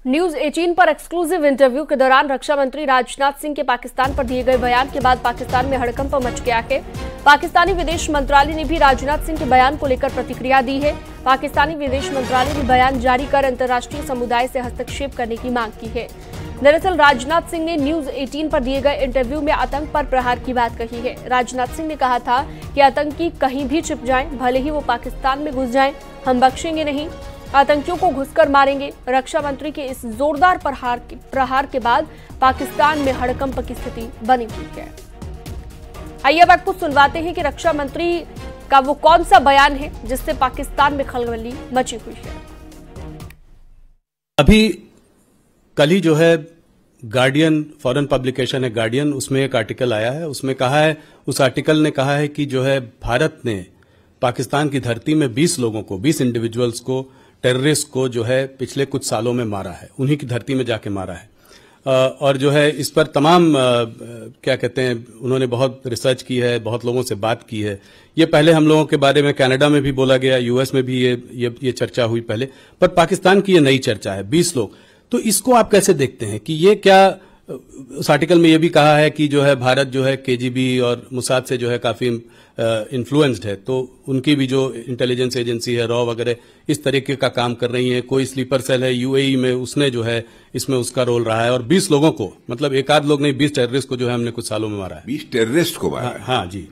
News 18 पर exclusive interview के दौरान रक्षा मंत्री राजनाथ सिंह के पाकिस्तान पर दिए गए बयान के बाद पाकिस्तान में हड़कंप मच गया है। पाकिस्तानी विदेश मंत्रालय ने भी राजनाथ सिंह के बयान को लेकर प्रतिक्रिया दी है। पाकिस्तानी विदेश मंत्रालय ने बयान जारी कर अंतर्राष्ट्रीय समुदाय से हस्तक्षेप करने की मांग की है। दरअसल राजनाथ सिंह ने न्यूज 18 पर दिए गए इंटरव्यू में आतंक पर प्रहार की बात कही है। राजनाथ सिंह ने कहा था कि आतंकी कहीं भी छिप जाएं, भले ही वो पाकिस्तान में घुस जाएं, हम बख्शेंगे नहीं, आतंकियों को घुसकर मारेंगे। रक्षा मंत्री के इस जोरदार प्रहार के बाद पाकिस्तान में हड़कंप की स्थिति बनी हुई है। आइए अब आपको सुनवाते हैं कि रक्षा मंत्री का वो कौन सा बयान है जिससे पाकिस्तान में खलबली मची हुई है। अभी कल ही जो है गार्डियन, फॉरेन पब्लिकेशन है गार्डियन, उसमें एक आर्टिकल आया है। उसमें कहा है, उस आर्टिकल ने कहा है कि जो है भारत ने पाकिस्तान की धरती में 20 लोगों को, 20 इंडिविजुअल्स को, टेररिस्ट को जो है पिछले कुछ सालों में मारा है, उन्हीं की धरती में जाके मारा है। और जो है इस पर तमाम क्या कहते हैं, उन्होंने बहुत रिसर्च की है, बहुत लोगों से बात की है। ये पहले हम लोगों के बारे में कनाडा में भी बोला गया, यूएस में भी ये चर्चा हुई पहले, पर पाकिस्तान की ये नई चर्चा है, 20 लोग। तो इसको आप कैसे देखते हैं कि ये क्या, उस आर्टिकल में ये भी कहा है कि जो है भारत जो है केजीबी और मुसाद से जो है काफी इन्फ्लुएंस्ड है, तो उनकी भी जो इंटेलिजेंस एजेंसी है, रॉ वगैरह, इस तरीके का काम कर रही है। कोई स्लीपर सेल है यूएई में, उसने जो है इसमें उसका रोल रहा है। और 20 लोगों को, मतलब एक आध लोग नहीं, 20 टेररिस्ट को जो है हमने कुछ सालों में मारा है। 20 टेररिस्ट को मारा है? हाँ जी,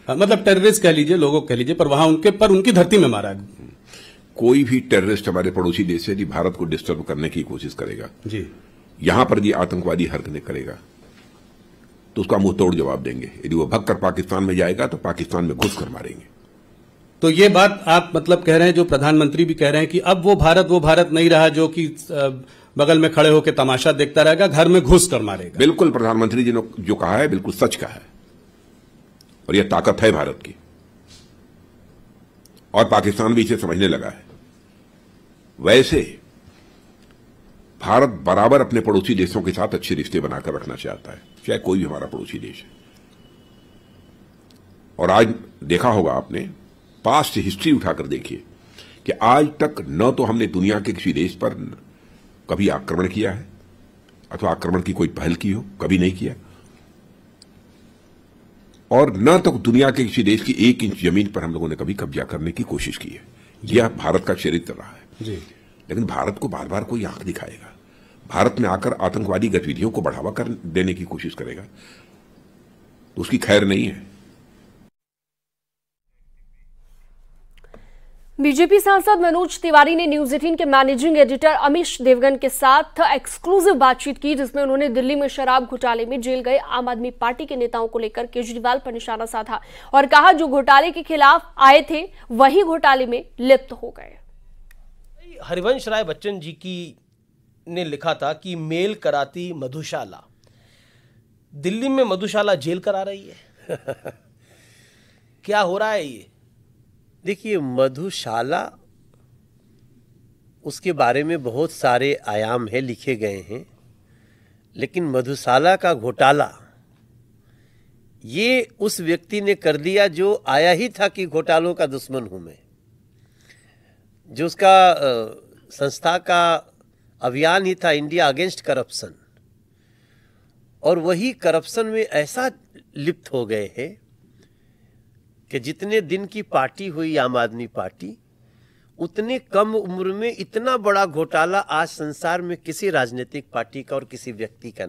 मतलब टेररिस्ट कह लीजिए, लोगों कह लीजिए, पर वहां उनकी धरती में मारा है। कोई भी टेररिस्ट हमारे पड़ोसी देश से यदि भारत को डिस्टर्ब करने की कोशिश करेगा जी, यहां पर ये आतंकवादी हरकतें करेगा, तो उसका मुंह तोड़ जवाब देंगे। यदि वो भगकर पाकिस्तान में जाएगा तो पाकिस्तान में घुसकर मारेंगे। तो ये बात आप मतलब कह रहे हैं, जो प्रधानमंत्री भी कह रहे हैं कि अब वो भारत नहीं रहा जो कि बगल में खड़े होकर तमाशा देखता रहेगा, घर में घुस कर मारेगा। बिल्कुल, प्रधानमंत्री जी ने जो कहा है बिल्कुल सच कहा है, और यह ताकत है भारत की, और पाकिस्तान भी इसे समझने लगा है। वैसे भारत बराबर अपने पड़ोसी देशों के साथ अच्छे रिश्ते बनाकर रखना चाहता है, चाहे कोई भी हमारा पड़ोसी देश है। और आज देखा होगा आपने, पास्ट हिस्ट्री उठाकर देखिए कि आज तक न तो हमने दुनिया के किसी देश पर कभी आक्रमण किया है, अथवा आक्रमण की कोई पहल की हो, कभी नहीं किया। और न तो दुनिया के किसी देश की 1 इंच जमीन पर हम लोगों ने कभी कब्जा करने की कोशिश की है। यह भारत का चरित्र रहा है जी। लेकिन भारत को बार बार कोई आंख दिखाएगा, भारत में आकर आतंकवादी गतिविधियों को बढ़ावा कर देने की कोशिश करेगा, तो उसकी खैर नहीं है। बीजेपी सांसद मनोज तिवारी ने न्यूज 18 के मैनेजिंग एडिटर अमीश देवगन के साथ एक्सक्लूसिव बातचीत की, जिसमें उन्होंने दिल्ली में शराब घोटाले में जेल गए आम आदमी पार्टी के नेताओं को लेकर केजरीवाल पर निशाना साधा और कहा जो घोटाले के खिलाफ आए थे वही घोटाले में लिप्त हो गए। हरिवंश राय बच्चन जी की ने लिखा था कि मेल कराती मधुशाला, दिल्ली में मधुशाला जेल करा रही है। क्या हो रहा है ये? देखिए, मधुशाला, उसके बारे में बहुत सारे आयाम है, लिखे गए हैं, लेकिन मधुशाला का घोटाला ये उस व्यक्ति ने कर दिया जो आया ही था कि घोटालों का दुश्मन हूं मैं, जो उसका संस्था का अभियान ही था इंडिया अगेंस्ट करप्शन, और वही करप्शन में ऐसा लिप्त हो गए हैं कि जितने दिन की पार्टी हुई आम आदमी पार्टी, उतने कम उम्र में इतना बड़ा घोटाला आज संसार में किसी राजनीतिक पार्टी का और किसी व्यक्ति का